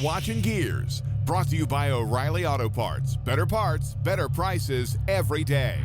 watching Gearz, brought to you by O'Reilly Auto Parts. Better parts, better prices every day.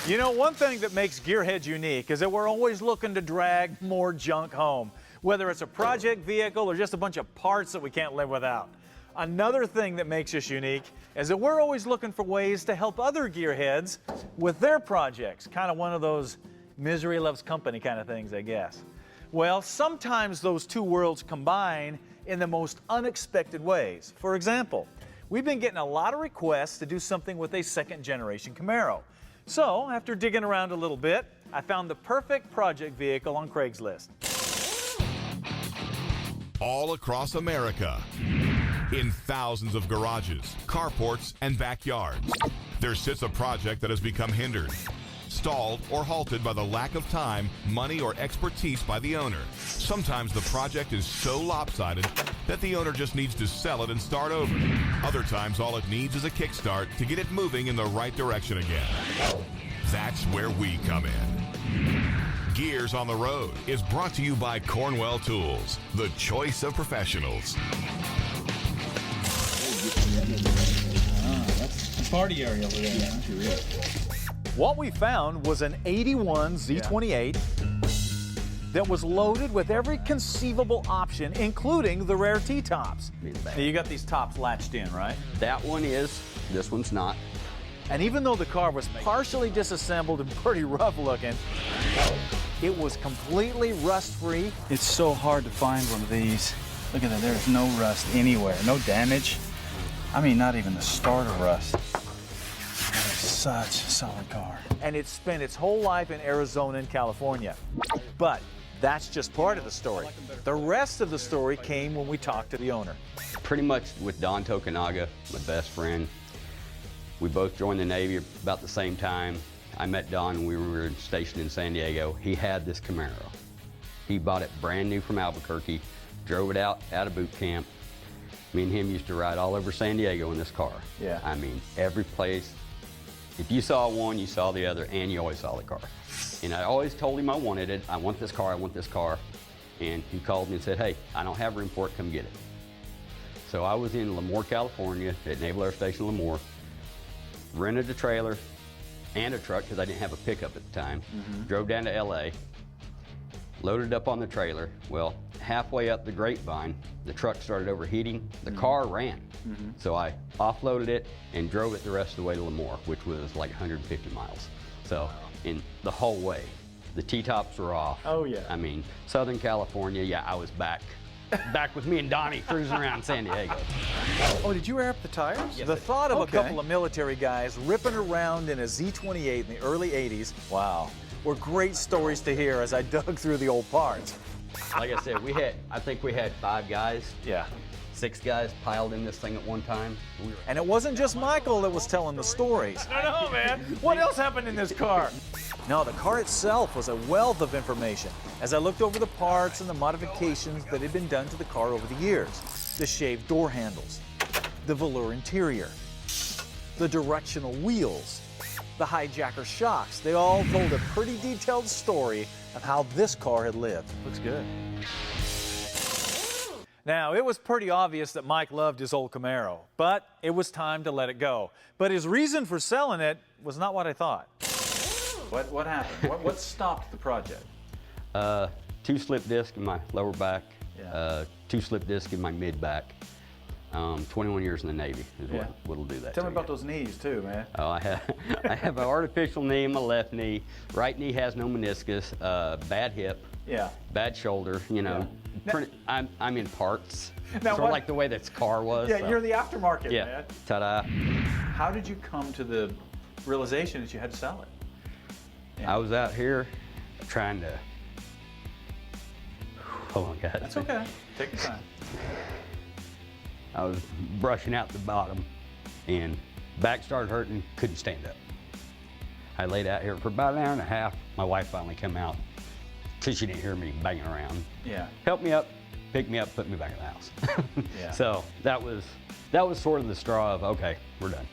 You know, one thing that makes gearheads unique is that we're always looking to drag more junk home, whether it's a project vehicle or just a bunch of parts that we can't live without. Another thing that makes us unique is that we're always looking for ways to help other gearheads with their projects. Kind of one of those misery loves company kind of things, I guess. Well, sometimes those two worlds combine in the most unexpected ways. For example, we've been getting a lot of requests to do something with a second-generation Camaro. So, after digging around a little bit, I found the perfect project vehicle on Craigslist. All across America, in thousands of garages, carports, and backyards, there sits a project that has become hindered, stalled, or halted by the lack of time, money, or expertise by the owner. Sometimes the project is so lopsided that the owner just needs to sell it and start over. Other times, all it needs is a kickstart to get it moving in the right direction again. That's where we come in. Gearz on the Road is brought to you by Cornwell Tools, the choice of professionals. That's a party area over there. Yeah. What we found was an 81 Z28 that was loaded with every conceivable option, including the rare T-tops. Now, you got these tops latched in, right? That one is, this one's not. And even though the car was partially disassembled and pretty rough looking, it was completely rust-free. It's so hard to find one of these. Look at that, there's no rust anywhere, no damage. I mean, not even the start of rust. That is such a solid car. And it spent its whole life in Arizona and California. But that's just part of the story. The rest of the story came when we talked to the owner. Pretty much with Don Tokunaga, my best friend. We both joined the Navy about the same time. I met Don when we were stationed in San Diego. He had this Camaro. He bought it brand new from Albuquerque, drove it out of boot camp. Me and him used to ride all over San Diego in this car. Yeah. I mean, every place. If you saw one, you saw the other, and you always saw the car. And I always told him I wanted it. I want this car, I want this car. And he called me and said, hey, I don't have room for it, come get it. So I was in Lemoore, California, at Naval Air Station Lemoore, rented a trailer and a truck because I didn't have a pickup at the time. Drove down to LA, loaded up on the trailer. Well, halfway up the Grapevine, the truck started overheating. The car ran. So I offloaded it and drove it the rest of the way to Lemoore, which was like 150 miles. So in the whole way, the T-tops were off. Oh, yeah. I mean, Southern California, yeah, I was back with me and Donnie cruising around San Diego. Oh, did you air up the tires? Yes, The I did. thought of a couple of military guys ripping around in a Z28 in the early 80s, wow, were great stories to hear as I dug through the old parts. Like I said, I think we had 5 guys. Yeah. 6 guys piled in this thing at one time. And it wasn't just Michael that was telling the stories. No, man. What else happened in this car? No, the car itself was a wealth of information as I looked over the parts and the modifications that had been done to the car over the years. The shaved door handles, the velour interior, the directional wheels, the hijacker shocks. They all told a pretty detailed story of how this car had lived. Looks good. Now, it was pretty obvious that Mike loved his old Camaro, but it was time to let it go. But his reason for selling it was not what I thought. What happened? What stopped the project? 2 slip discs in my lower back, Yeah. 2 slip discs in my mid back. 21 years in the Navy is what'll do that. Tell to me about you. those knees too, man. Oh, I have an artificial knee in my left knee. Right knee has no meniscus. Bad hip. Yeah. Bad shoulder. You know, Yeah. I'm in parts. Now sort what- of like the way this car was. Yeah, so. you're the aftermarket, Yeah. man. Ta-da. How did you come to the realization that you had to sell it? Yeah. I was out here trying to. Hold on, guys. That's okay. Take your time. I was brushing out the bottom and back started hurting, couldn't stand up. I laid out here for about an hour and a half. My wife finally came out because she didn't hear me banging around. Yeah. Helped me up, picked me up, put me back in the house. Yeah. So that was sort of the straw of, okay, we're done.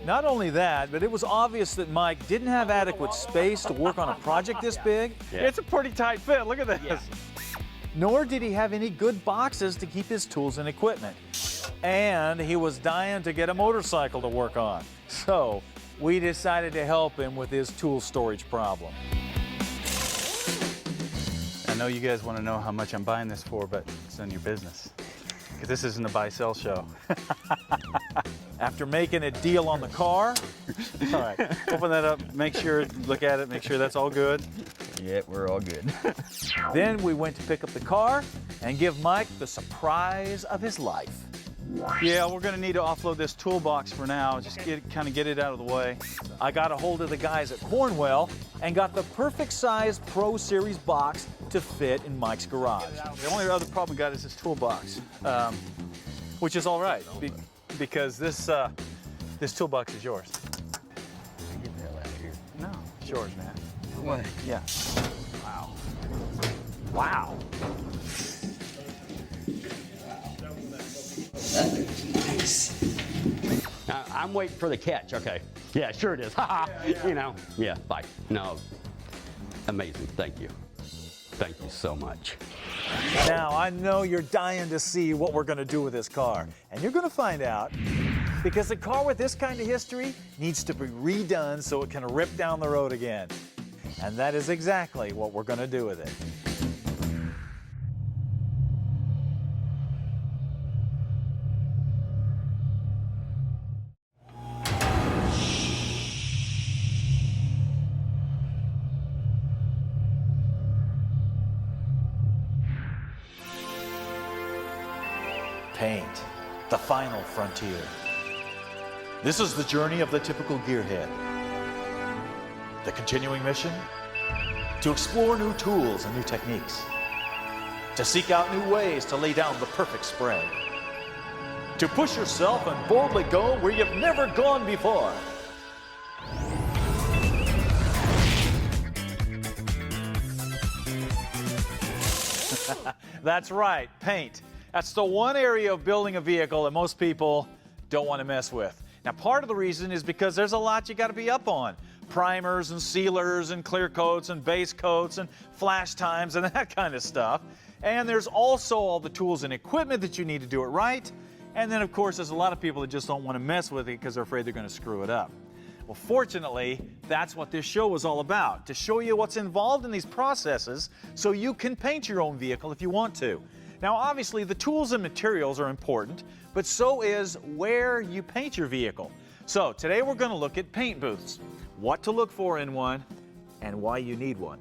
Not only that, but it was obvious that Mike didn't have adequate space to work on a project this big. Yeah. It's a pretty tight fit. Look at this. Yeah. nor did he have any good boxes to keep his tools and equipment. And he was dying to get a motorcycle to work on. So we decided to help him with his tool storage problem. I know you guys want to know how much I'm buying this for, but it's none of your business. Because this isn't a buy-sell show. After making a deal on the car, All right, open that up, make sure, look at it, make sure that's all good. Yeah, we're all good. then we went to pick up the car and give Mike the surprise of his life. Yeah, we're gonna need to offload this toolbox for now, just kind of get it out of the way. I got a hold of the guys at Cornwell and got the perfect size Pro Series box to fit in Mike's garage. The only other problem we got is this toolbox, which is all right, because this toolbox is yours. Get the hell out of here. No, it's yours, man. What? Yeah. Wow. Wow. I'm waiting for the catch. Okay. Yeah, sure it is. You know. Yeah. Bye. No. Amazing. Thank you. Thank you so much. Now, I know you're dying to see what we're going to do with this car, and you're going to find out, because a car with this kind of history needs to be redone so it can rip down the road again. And that is exactly what we're going to do with it. Paint, the final frontier. This is the journey of the typical gearhead. The continuing mission? To explore new tools and new techniques. To seek out new ways to lay down the perfect spread. To push yourself and boldly go where you've never gone before. That's right, paint. That's the one area of building a vehicle that most people don't want to mess with. Now, part of the reason is because there's a lot you got to be up on. Primers and sealers and clear coats and base coats and flash times and that kind of stuff. And there's also all the tools and equipment that you need to do it right. And then, of course, there's a lot of people that just don't want to mess with it because they're afraid they're going to screw it up. Well, fortunately, that's what this show is all about, to show you what's involved in these processes so you can paint your own vehicle if you want to. Now, obviously, the tools and materials are important, but so is where you paint your vehicle. So today we're going to look at paint booths, what to look for in one, and why you need one.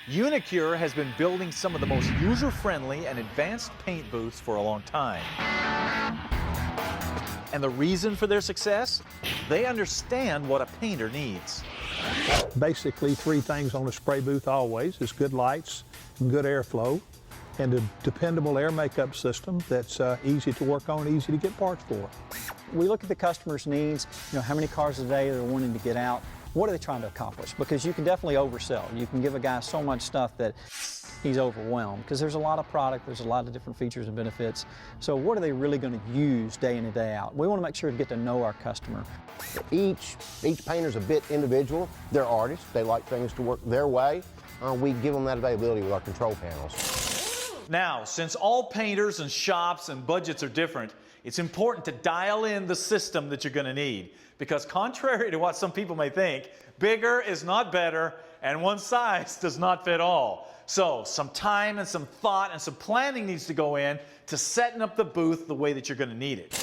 Unicure has been building some of the most user-friendly and advanced paint booths for a long time. And the reason for their success? They understand what a painter needs. Basically, three things on a spray booth always is good lights, good airflow, and a dependable air makeup system that's easy to work on, easy to get parts for. We look at the customer's needs, how many cars a day they're wanting to get out. What are they trying to accomplish? Because you can definitely oversell. You can give a guy so much stuff that he's overwhelmed because there's a lot of product, there's a lot of different features and benefits. So what are they really going to use day in and day out? We want to make sure to get to know our customer. Each painter's a bit individual. They're artists. They like things to work their way. We give them that availability with our control panels. Now, since all painters and shops and budgets are different, it's important to dial in the system that you're going to need. Because contrary to what some people may think, bigger is not better, and one size does not fit all. So some time and some thought and some planning needs to go in to setting up the booth the way that you're going to need it.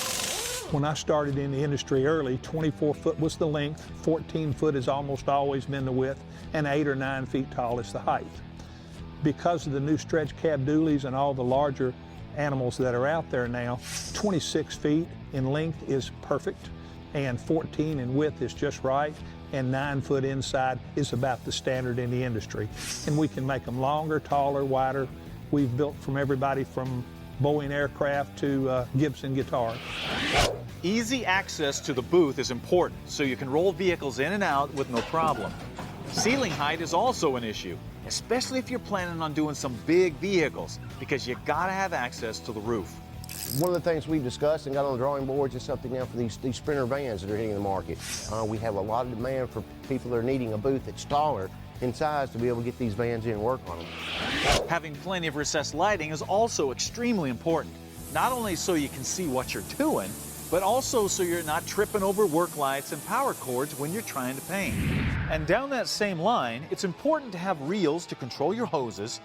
When I started in the industry early, 24 foot was the length, 14 foot has almost always been the width, and 8 or 9 feet tall is the height. Because of the new stretch cab dualies and all the larger animals that are out there now, 26 feet in length is perfect, and 14 in width is just right, and 9 foot inside is about the standard in the industry. And we can make them longer, taller, wider. We've built from everybody from Boeing aircraft to Gibson guitar. Easy access to the booth is important so you can roll vehicles in and out with no problem. Ceiling height is also an issue, especially if you're planning on doing some big vehicles, because you gotta have access to the roof. One of the things we've discussed and got on the drawing boards is something now for these Sprinter vans that are hitting the market. We have a lot of demand for people that are needing a booth that's taller in size to be able to get these vans in and work on them. Having plenty of recessed lighting is also extremely important. Not only so you can see what you're doing, but also so you're not tripping over work lights and power cords when you're trying to paint. And down that same line, it's important to have reels to control your hoses,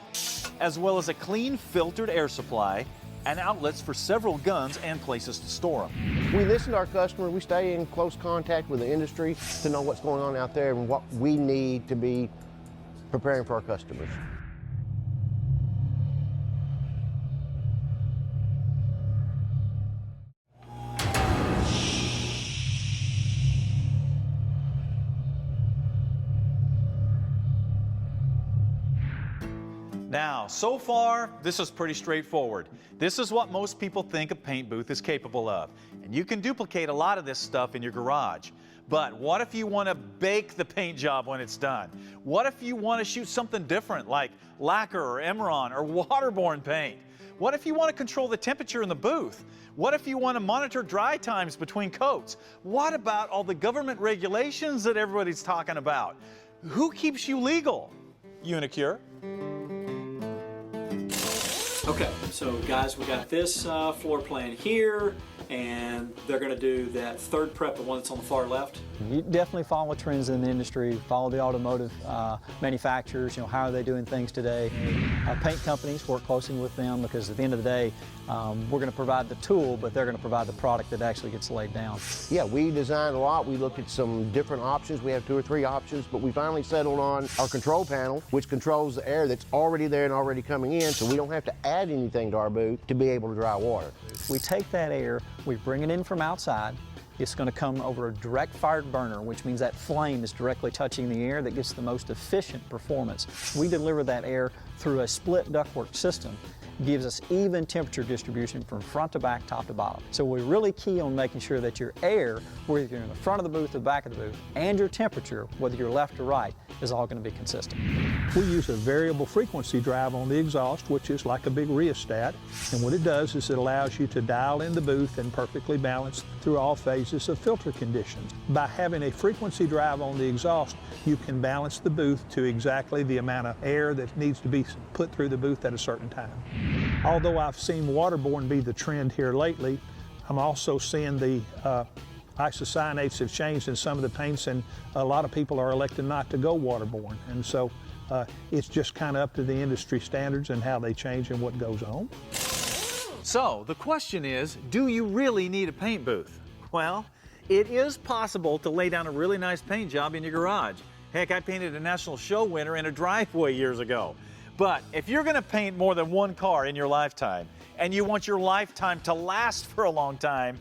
as well as a clean filtered air supply and outlets for several guns and places to store them. We listen to our customers, we stay in close contact with the industry to know what's going on out there and what we need to be preparing for our customers. Now, so far, this is pretty straightforward. This is what most people think a paint booth is capable of. And you can duplicate a lot of this stuff in your garage. But what if you want to bake the paint job when it's done? What if you want to shoot something different like lacquer or Emeron or waterborne paint? What if you want to control the temperature in the booth? What if you want to monitor dry times between coats? What about all the government regulations that everybody's talking about? Who keeps you legal? Unicure. Okay, so guys, we got this floor plan here, and they're going to do that third prep, the one that's on the far left. You definitely follow trends in the industry, follow the automotive manufacturers, how are they doing things today. Paint companies, work closely with them because at the end of the day, we're going to provide the tool, but they're going to provide the product that actually gets laid down. Yeah, we designed a lot. We looked at some different options. We have 2 or 3 options, but we finally settled on our control panel, which controls the air that's already there and already coming in, so we don't have to add anything to our booth to be able to dry water. We take that air, we bring it in from outside. It's going to come over a direct fired burner, which means that flame is directly touching the air that gets the most efficient performance. We deliver that air through a split ductwork system. Gives us even temperature distribution from front to back, top to bottom. So we're really key on making sure that your air, whether you're in the front of the booth or the back of the booth, and your temperature, whether you're left or right, is all going to be consistent. We use a variable frequency drive on the exhaust, which is like a big rheostat. And what it does is it allows you to dial in the booth and perfectly balance through all phases of filter conditions. By having a frequency drive on the exhaust, you can balance the booth to exactly the amount of air that needs to be put through the booth at a certain time. Although I've seen waterborne be the trend here lately, I'm also seeing the isocyanates have changed in some of the paints, and a lot of people are electing not to go waterborne. And so it's just kind of up to the industry standards and how they change and what goes on. So the question is, do you really need a paint booth? Well, it is possible to lay down a really nice paint job in your garage. Heck, I painted a national show winner in a driveway years ago. But if you're going to paint more than one car in your lifetime, and you want your lifetime to last for a long time,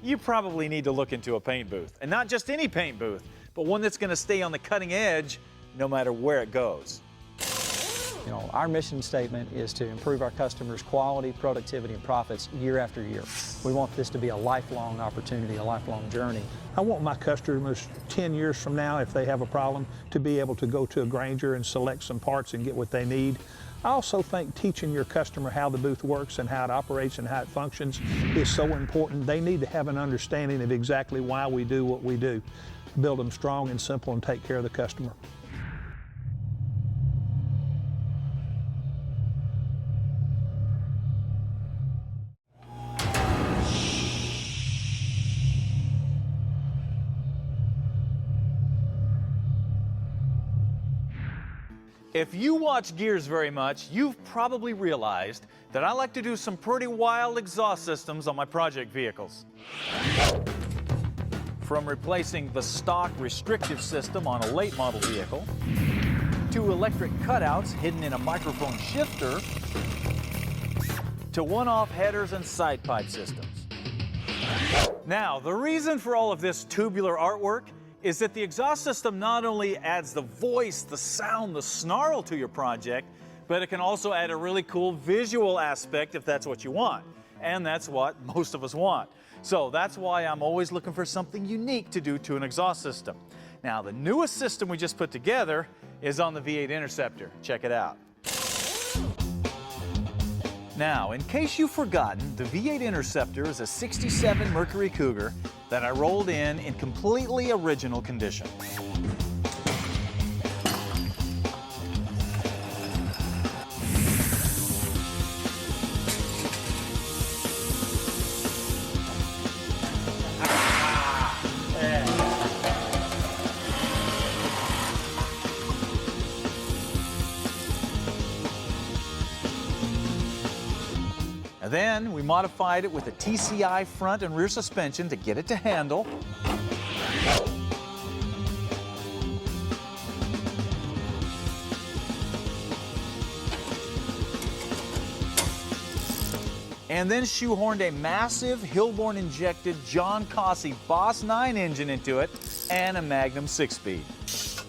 you probably need to look into a paint booth. And not just any paint booth, but one that's going to stay on the cutting edge no matter where it goes. Our mission statement is to improve our customers' quality, productivity, and profits year after year. We want this to be a lifelong opportunity, a lifelong journey. I want my customers 10 years from now, if they have a problem, to be able to go to a Grainger and select some parts and get what they need. I also think teaching your customer how the booth works and how it operates and how it functions is so important. They need to have an understanding of exactly why we do what we do. Build them strong and simple and take care of the customer. If you watch Gearz very much, you've probably realized that I like to do some pretty wild exhaust systems on my project vehicles. From replacing the stock restrictive system on a late model vehicle, to electric cutouts hidden in a microphone shifter, to one-off headers and side pipe systems. Now, the reason for all of this tubular artwork is that the exhaust system not only adds the voice, the sound, the snarl to your project, but it can also add a really cool visual aspect if that's what you want. And that's what most of us want. So that's why I'm always looking for something unique to do to an exhaust system. Now, the newest system we just put together is on the V8 Interceptor. Check it out. Now, in case you've forgotten, the V8 Interceptor is a '67 Mercury Cougar that I rolled in completely original condition. And then we modified it with a TCI front and rear suspension to get it to handle. And then shoehorned a massive Hillborn injected John Cossey Boss 9 engine into it and a Magnum 6-speed.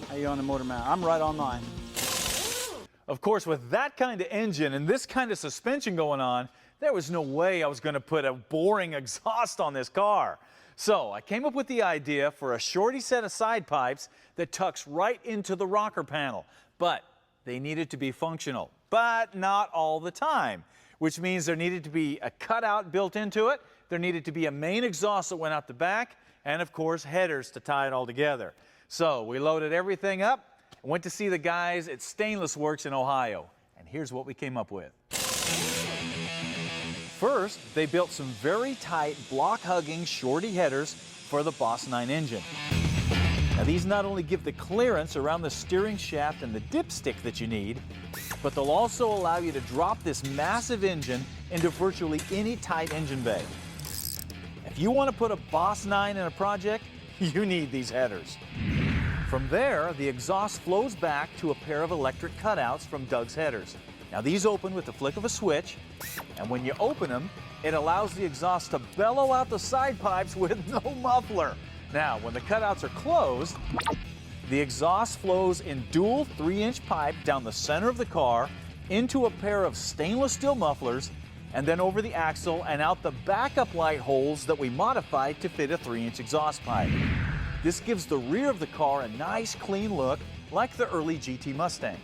How you on the motor mount? I'm right on mine. Of course, with that kind of engine and this kind of suspension going on, there was no way I was going to put a boring exhaust on this car. So I came up with the idea for a shorty set of side pipes that tucks right into the rocker panel. But they needed to be functional, but not all the time, which means there needed to be a cutout built into it, there needed to be a main exhaust that went out the back, and of course headers to tie it all together. So we loaded everything up and went to see the guys at Stainless Works in Ohio. And here's what we came up with. First, they built some very tight block-hugging shorty headers for the Boss 9 engine. Now these not only give the clearance around the steering shaft and the dipstick that you need, but they'll also allow you to drop this massive engine into virtually any tight engine bay. If you want to put a Boss 9 in a project, you need these headers. From there, the exhaust flows back to a pair of electric cutouts from Doug's headers. Now these open with the flick of a switch, and when you open them, it allows the exhaust to bellow out the side pipes with no muffler. Now, when the cutouts are closed, the exhaust flows in dual 3-inch pipe down the center of the car into a pair of stainless steel mufflers, and then over the axle and out the backup light holes that we modified to fit a 3-inch exhaust pipe. This gives the rear of the car a nice clean look like the early GT Mustangs.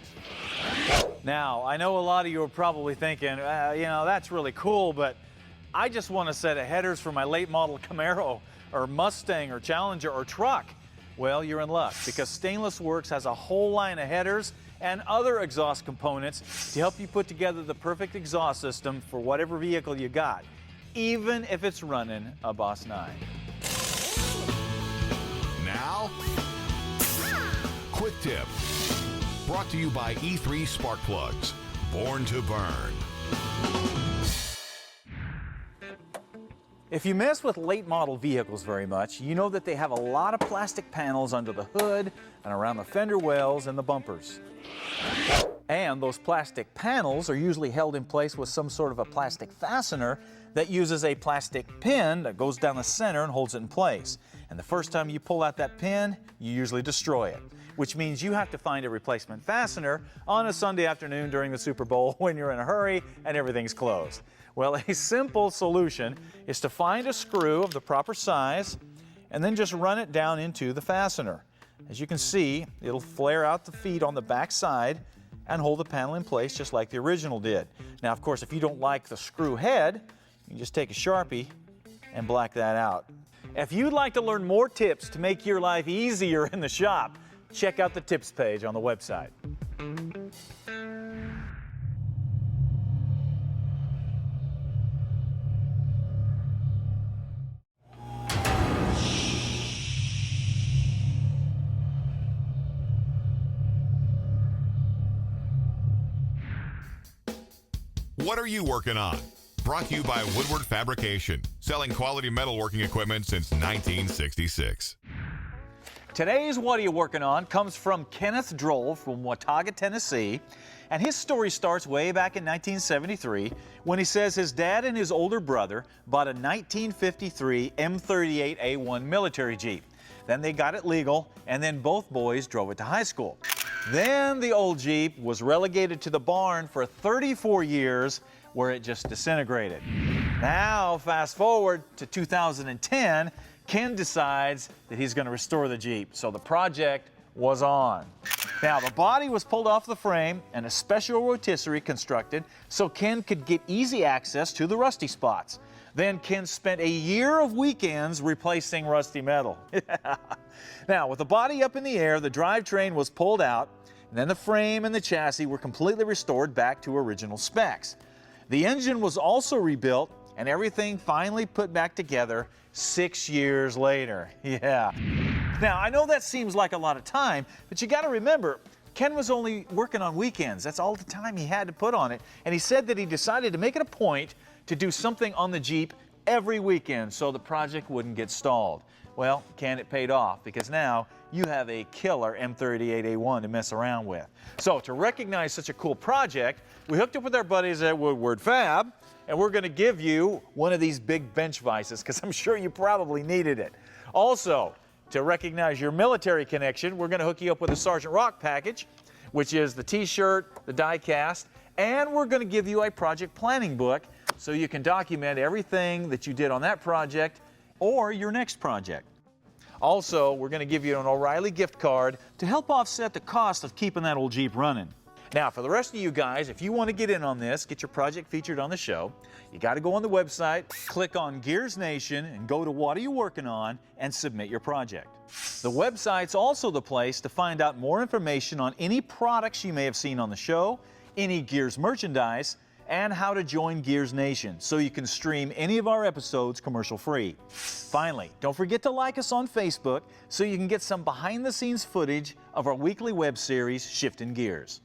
Now, I know a lot of you are probably thinking, you know, that's really cool, but I just want a set of headers for my late model Camaro or Mustang or Challenger or truck. Well, you're in luck because Stainless Works has a whole line of headers and other exhaust components to help you put together the perfect exhaust system for whatever vehicle you got, even if it's running a Boss 9. Now, quick tip. Brought to you by E3 Spark Plugs. Born to burn. If you mess with late model vehicles very much, you know that they have a lot of plastic panels under the hood and around the fender wells and the bumpers. And those plastic panels are usually held in place with some sort of a plastic fastener that uses a plastic pin that goes down the center and holds it in place. And the first time you pull out that pin, you usually destroy it, which means you have to find a replacement fastener on a Sunday afternoon during the Super Bowl when you're in a hurry and everything's closed. Well, a simple solution is to find a screw of the proper size and then just run it down into the fastener. As you can see, it'll flare out the feet on the back side and hold the panel in place just like the original did. Now, of course, if you don't like the screw head, you can just take a Sharpie and black that out. If you'd like to learn more tips to make your life easier in the shop, check out the tips page on the website. What are you working on? Brought to you by Woodward Fabrication, selling quality metalworking equipment since 1966. Today's What Are You Working On comes from Kenneth Droll from Watauga, Tennessee. And his story starts way back in 1973 when he says his dad and his older brother bought a 1953 M38A1 military Jeep. Then they got it legal, and then both boys drove it to high school. Then the old Jeep was relegated to the barn for 34 years where it just disintegrated. Now, fast forward to 2010, Ken decides that he's going to restore the Jeep, so the project was on. Now, the body was pulled off the frame and a special rotisserie constructed so Ken could get easy access to the rusty spots. Then Ken spent a year of weekends replacing rusty metal. Now, with the body up in the air, the drivetrain was pulled out, and then the frame and the chassis were completely restored back to original specs. The engine was also rebuilt, and everything finally put back together 6 years later. Yeah. Now, I know that seems like a lot of time, but you got to remember, Ken was only working on weekends. That's all the time he had to put on it. And he said that he decided to make it a point to do something on the Jeep every weekend so the project wouldn't get stalled. Well, it paid off because now you have a killer M38A1 to mess around with. So to recognize such a cool project, we hooked up with our buddies at Woodward Fab, and we're going to give you one of these big bench vices because I'm sure you probably needed it. Also, to recognize your military connection, we're going to hook you up with a Sergeant Rock package, which is the t-shirt, the die cast, and we're going to give you a project planning book so you can document everything that you did on that project or your next project. Also, we're going to give you an O'Reilly gift card to help offset the cost of keeping that old Jeep running. Now, for the rest of you guys, if you want to get in on this, get your project featured on the show, you got to go on the website, click on Gearz Nation, and go to What Are You Working On and submit your project. The website's also the place to find out more information on any products you may have seen on the show, any Gearz merchandise, and how to join Gearz Nation so you can stream any of our episodes commercial free. Finally, don't forget to like us on Facebook so you can get some behind the scenes footage of our weekly web series, Shifting Gears.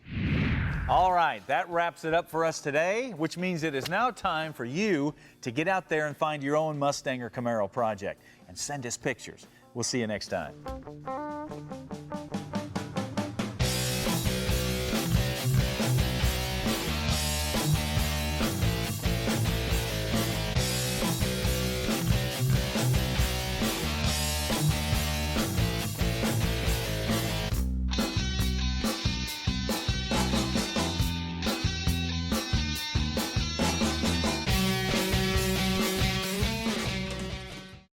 All right, that wraps it up for us today, which means it is now time for you to get out there and find your own Mustang or Camaro project and send us pictures. We'll see you next time.